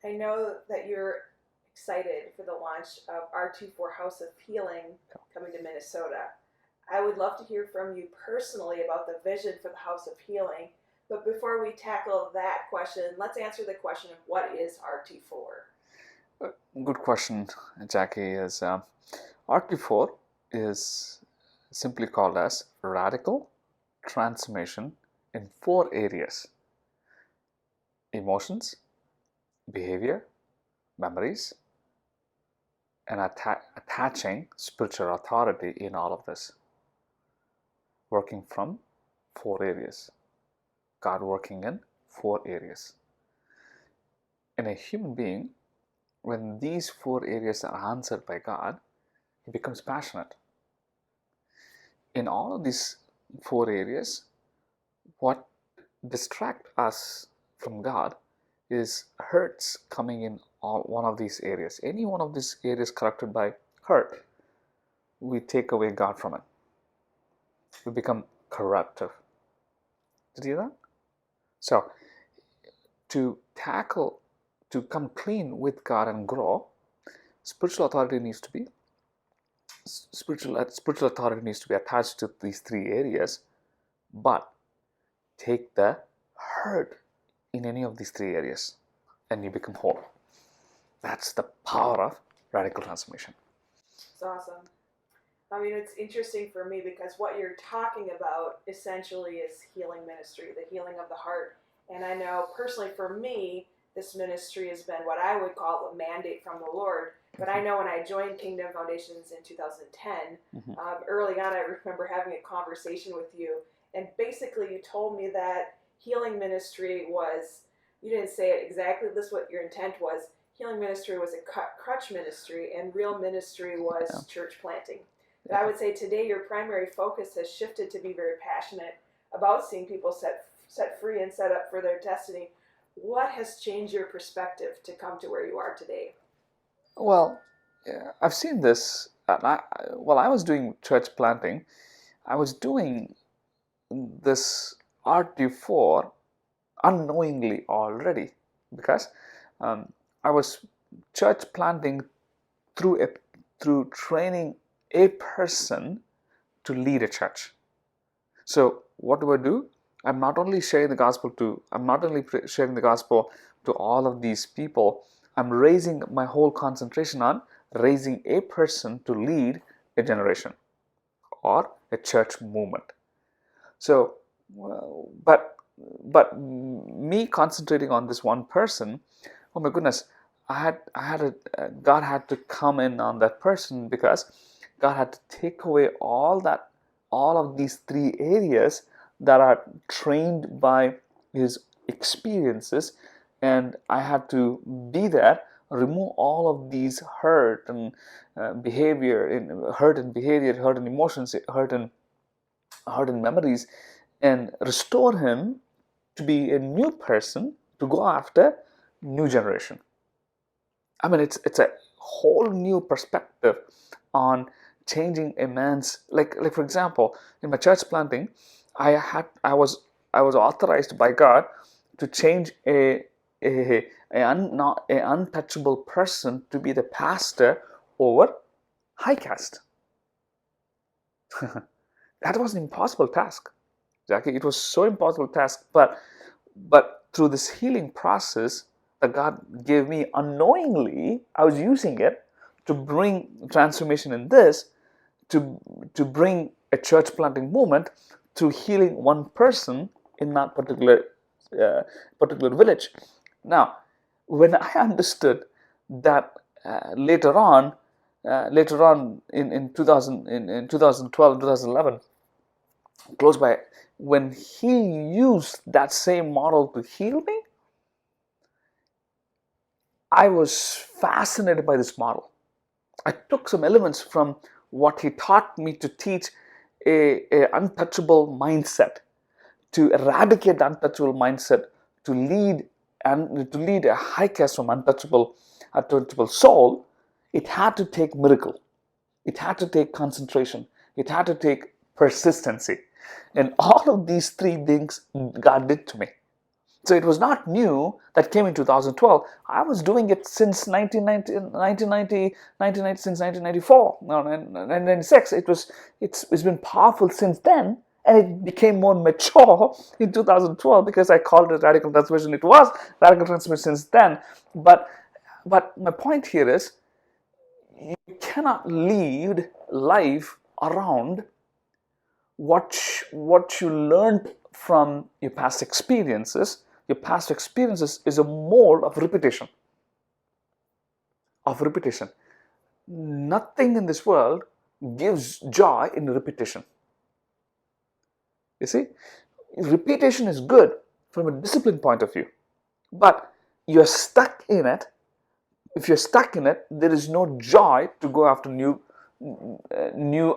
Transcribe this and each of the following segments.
I know that you're excited for the launch of RT4 House of Healing coming to Minnesota. I would love to hear from you personally about the vision for the House of Healing. But before we tackle that question, let's answer the question of what is RT4? Good question, Jackie. Is RT4 is simply called as radical transformation in 4 areas: emotions, behavior, memories, and attaching spiritual authority in all of this. Working from 4 areas. God working in 4 areas. In a human being, when these 4 areas are answered by God, he becomes passionate. In all of these 4 areas, what distracts us from God is hurts coming in one of these areas. Any one of these areas corrupted by hurt, we take away God from it. We become corruptive. Did you hear that? So, to come clean with God and grow, spiritual authority needs to be attached to these 3 areas, but take the hurt in any of these 3 areas and you become whole. That's the power of radical transformation. It's awesome. I mean, it's interesting for me because what you're talking about essentially is healing ministry, the healing of the heart. And I know personally for me, this ministry has been what I would call a mandate from the Lord. But I know when I joined Kingdom Foundations in 2010, early on I remember having a conversation with you. And basically you told me that healing ministry was, you didn't say it exactly, this is what your intent was. Healing ministry was a crutch ministry and real ministry was church planting. But I would say today your primary focus has shifted to be very passionate about seeing people set free and set up for their destiny. What has changed your perspective to come to where you are today? Well, I've seen this. While I was doing church planting, I was doing this RT4 unknowingly already, because I was church planting through training a person to lead a church. So what do? I'm not only sharing the gospel to all of these people. I'm raising my whole concentration on raising a person to lead a generation or a church movement. So, but me concentrating on this one person, oh my goodness, God had to come in on that person, because God had to take away all of these 3 areas that are trained by his experiences, and I had to be there, remove all of these hurt and hurt and emotions, hurt and memories, and restore him to be a new person to go after new generation. I mean, it's a whole new perspective on changing a man's, like for example, in my church planting, I was authorized by God to change a untouchable person to be the pastor over high caste. That was an impossible task, Jackie. It was so impossible task, but through this healing process that God gave me unknowingly, I was using it to bring transformation in this, to bring a church planting movement through healing one person in that particular village. Now, when I understood that later on in 2012 and 2011, close by, when he used that same model to heal me, I was fascinated by this model. I took some elements from what he taught me to teach a untouchable mindset, to eradicate the untouchable mindset, to lead a high caste from untouchable soul. It had to take miracle. It had to take concentration. It had to take persistency. And all of these 3 things God did to me. So it was not new that came in 2012. I was doing it since 1990, since 1994, no, 1996. It's been powerful since then, and it became more mature in 2012 because I called it radical transformation. It was radical transformation since then. But my point here is, you cannot lead life around what you learned from your past experiences. Your past experiences is a mold of repetition. Nothing in this world gives joy in repetition. You see, repetition is good from a discipline point of view, but you're stuck in it. If you're stuck in it, there is no joy to go after new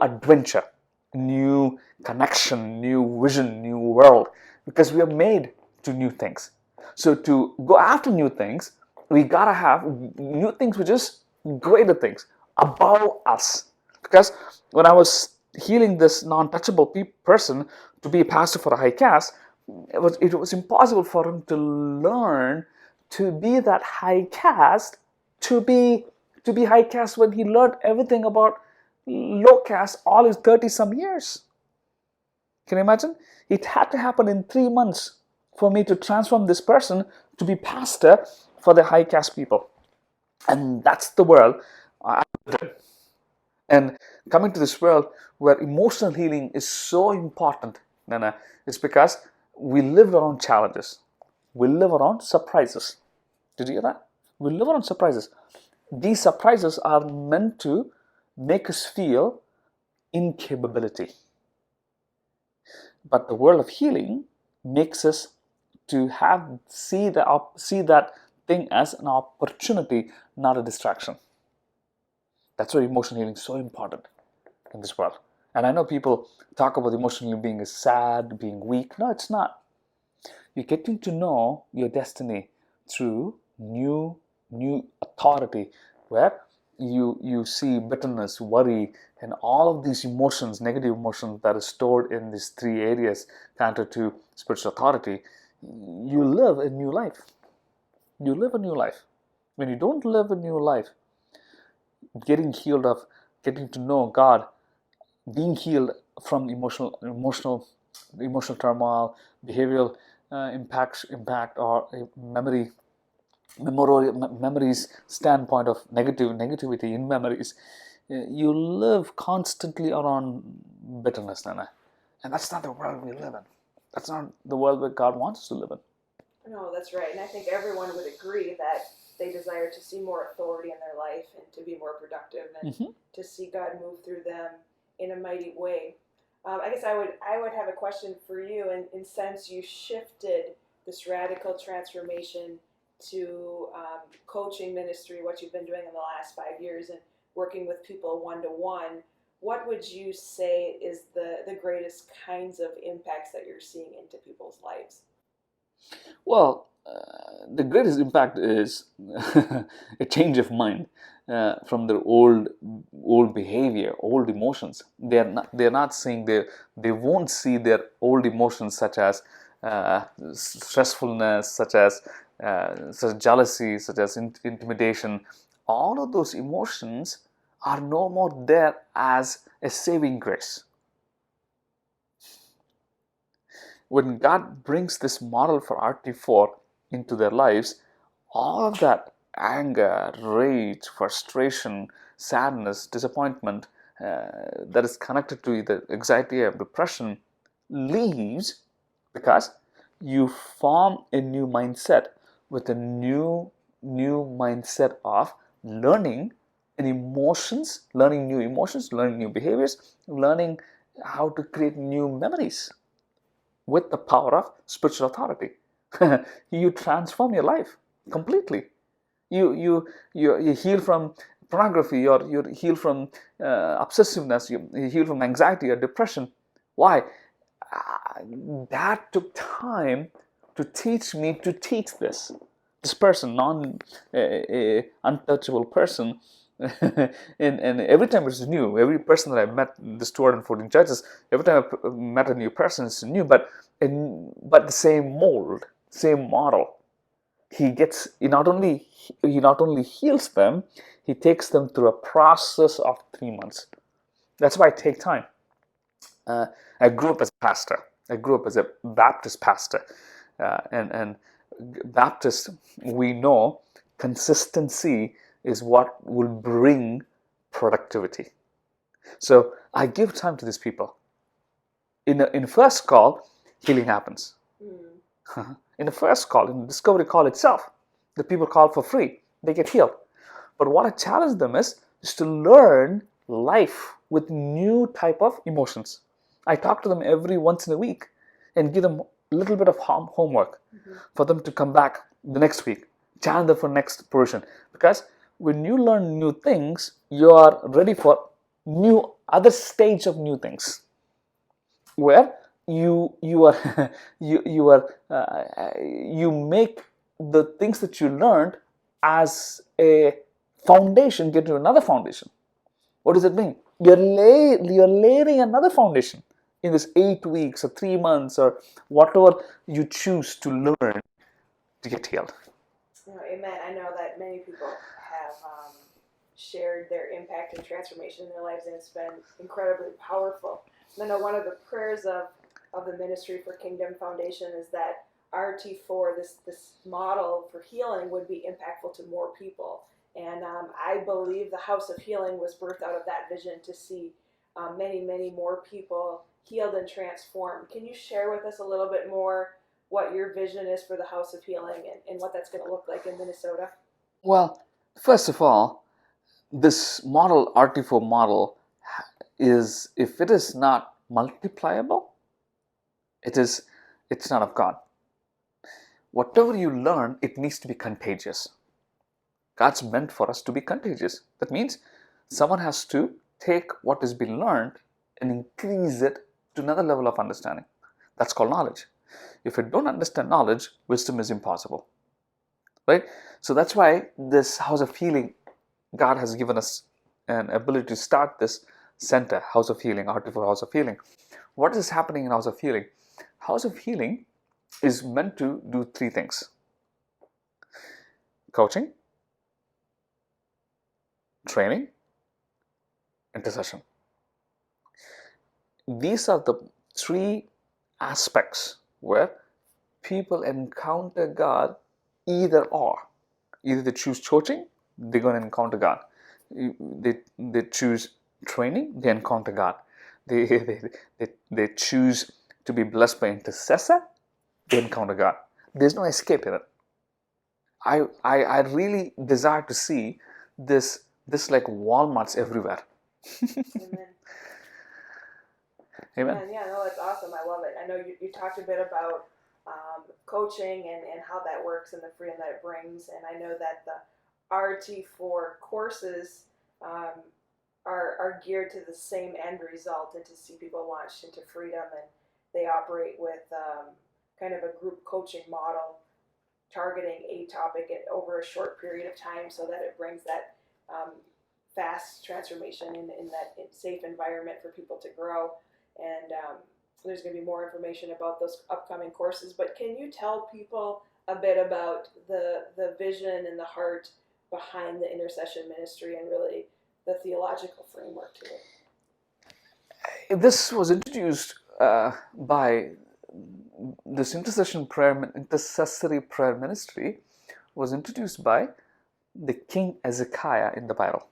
adventure, new connection, new vision, new world, because we are made to new things. So to go after new things, we gotta have new things, which is greater things above us. Because when I was healing this non-touchable person to be a pastor for a high caste, it was impossible for him to learn to be that high caste, to be high caste when he learned everything about low caste all his 30-some years. Can you imagine? It had to happen in 3 months for me to transform this person to be pastor for the high caste people. And that's the world I live in. And coming to this world where emotional healing is so important, Nana, is because we live around challenges. We live around surprises. Did you hear that? We live around surprises. These surprises are meant to make us feel incapability. But the world of healing makes us to see that thing as an opportunity, not a distraction. That's why emotional healing is so important in this world. And I know people talk about emotional healing being sad, being weak. No, it's not. You're getting to know your destiny through new authority, where you see bitterness, worry, and all of these emotions, negative emotions that are stored in these 3 areas counter to spiritual authority. You live a new life. You live a new life. When you don't live a new life, getting healed of, getting to know God, being healed from emotional turmoil, behavioral impact, or memories standpoint of negativity in memories, you live constantly around bitterness, Nana. And that's not the world we live in. That's not the world that God wants us to live in. No, that's right. And I think everyone would agree that they desire to see more authority in their life and to be more productive and to see God move through them in a mighty way. I guess I would have a question for you, and in sense you shifted this radical transformation to coaching ministry, what you've been doing in the last 5 years, and working with people one-to-one. What would you say is the greatest kinds of impacts that you're seeing into people's lives? Well, the greatest impact is a change of mind from their old behavior, old emotions. They're not seeing they won't see their old emotions, such as stressfulness, such as jealousy, such as intimidation. All of those emotions are no more there as a saving grace. When God brings this model for RT4 into their lives, all of that anger, rage, frustration, sadness, disappointment that is connected to either anxiety or depression leaves, because you form a new mindset with a new mindset of learning new emotions, learning new behaviors, learning how to create new memories with the power of spiritual authority. You transform your life completely. You heal from pornography, or you heal from obsessiveness, you heal from anxiety or depression. Why? That took time to teach me to teach this person, untouchable person. and every time it's new. Every person that I met, this 214 churches, every time I met a new person, it's new, but the same mold. same model. He not only heals them, he takes them through a process of 3 months. That's why it takes time. I grew up as a pastor. I grew up as a Baptist pastor, and Baptist, we know consistency is what will bring productivity. So I give time to these people. In the first call, healing happens. In the first call, in the discovery call itself, the people call for free. They get healed. But what I challenge them is to learn life with new type of emotions. I talk to them every once in a week and give them a little bit of homework for them to come back the next week, challenge them for next portion. Because when you learn new things, you are ready for new other stage of new things, where you are you make the things that you learned as a foundation get to another foundation. What does it mean? You're layering another foundation in this 8 weeks or 3 months or whatever you choose to learn to get healed. Amen. I know that many people have shared their impact and transformation in their lives, and it's been incredibly powerful. And I know one of the prayers of the Ministry for Kingdom Foundation is that RT4, this model for healing, would be impactful to more people. And I believe the House of Healing was birthed out of that vision to see many, many more people healed and transformed. Can you share with us a little bit more what your vision is for the House of Healing and what that's going to look like in Minnesota? Well, first of all, this model, RT4 model, is, if it is not multipliable, it's not of God. Whatever you learn, it needs to be contagious. God's meant for us to be contagious. That means someone has to take what has been learned and increase it to another level of understanding. That's called knowledge. If you don't understand knowledge, wisdom is impossible. Right? So that's why this House of Healing, God has given us an ability to start this center, House of Healing, RT4 House of Healing. What is happening in House of Healing? House of Healing is meant to do 3 things: coaching, training, intercession. These are the 3 aspects where people encounter God either or. Either they choose coaching, they're going to encounter God. They choose training, they encounter God. They choose to be blessed by intercessor, they encounter God. There's no escape in it. I really desire to see this like Walmarts everywhere. Amen. Amen. Yeah, no, that's awesome. I love it. I know you talked a bit about coaching and how that works and the freedom that it brings. And I know that the RT4 courses are geared to the same end result, and to see people launched into freedom. And they operate with kind of a group coaching model, targeting a topic over a short period of time, so that it brings that fast transformation in that safe environment for people to grow. And there's going to be more information about those upcoming courses. But can you tell people a bit about the vision and the heart behind the intercession ministry, and really the theological framework to it? This was introduced by this intercessory prayer ministry was introduced by the King Hezekiah in the Bible.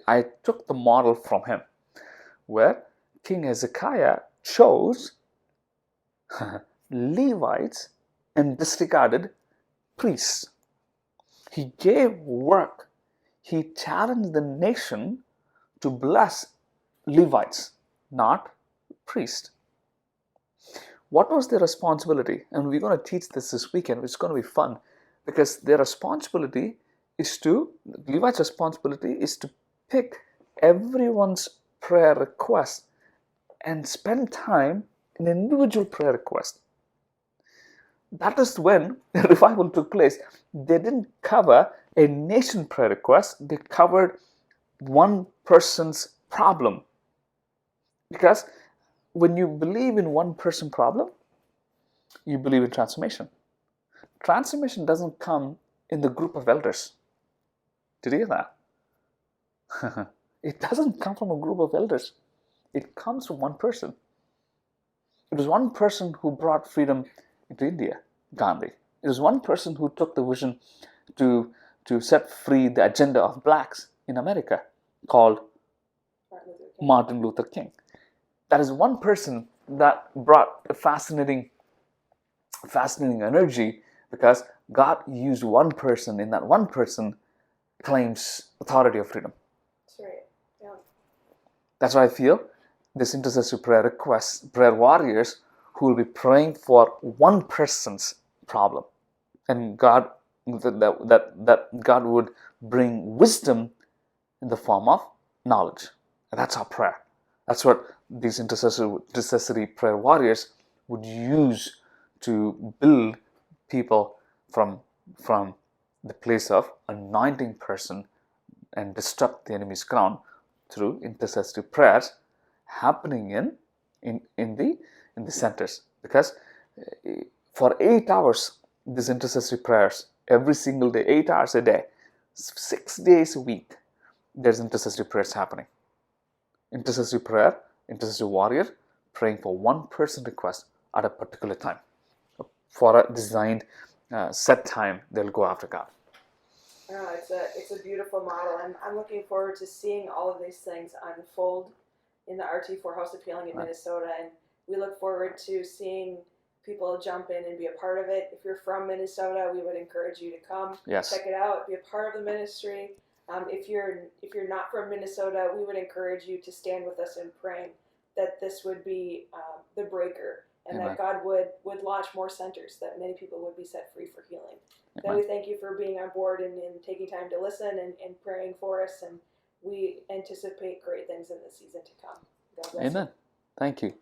I took the model from him, where King Hezekiah chose Levites and disregarded priests. He gave work. He challenged the nation to bless Levites, not priests. What was their responsibility? And we're going to teach this weekend. It's going to be fun, because their responsibility is Levites' responsibility is to pick everyone's prayer request and spend time in individual prayer request. That is when the revival took place. They didn't cover a nation prayer request. They covered one person's problem. Because when you believe in one person problem, you believe in transformation. Transformation doesn't come in the group of elders. Did you hear that? It doesn't come from a group of elders. It comes from one person. It was one person who brought freedom into India, Gandhi. It was one person who took the vision to set free the agenda of blacks in America, called Martin Luther King. That is one person that brought a fascinating energy, because God used one person, and that one person claims authority of freedom. That's right. Yeah. That's why I feel this intercessory prayer requests, prayer warriors who will be praying for one person's problem, and God, that God would bring wisdom in the form of knowledge. And that's our prayer. That's what these intercessory prayer warriors would use to build people from the place of anointing person and disrupt the enemy's crown through intercessory prayers happening in the centers. Because for 8 hours, these intercessory prayers every single day, 8 hours a day, 6 days a week, there's intercessory prayers happening. Intercessory prayer, intercessory warrior praying for one person request at a particular time. For a designed set time, they'll go after God. It's a beautiful model, and I'm looking forward to seeing all of these things unfold in the RT4 House of Healing in Minnesota, and we look forward to seeing people jump in and be a part of it. If you're from Minnesota, we would encourage you to come, check it out, be a part of the ministry. If you're not from Minnesota, we would encourage you to stand with us in praying that this would be the breaker, and that God would launch more centers, that many people would be set free for healing. Then we thank you for being on board and taking time to listen and praying for us, and we anticipate great things in the season to come. God bless you. Amen. Thank you.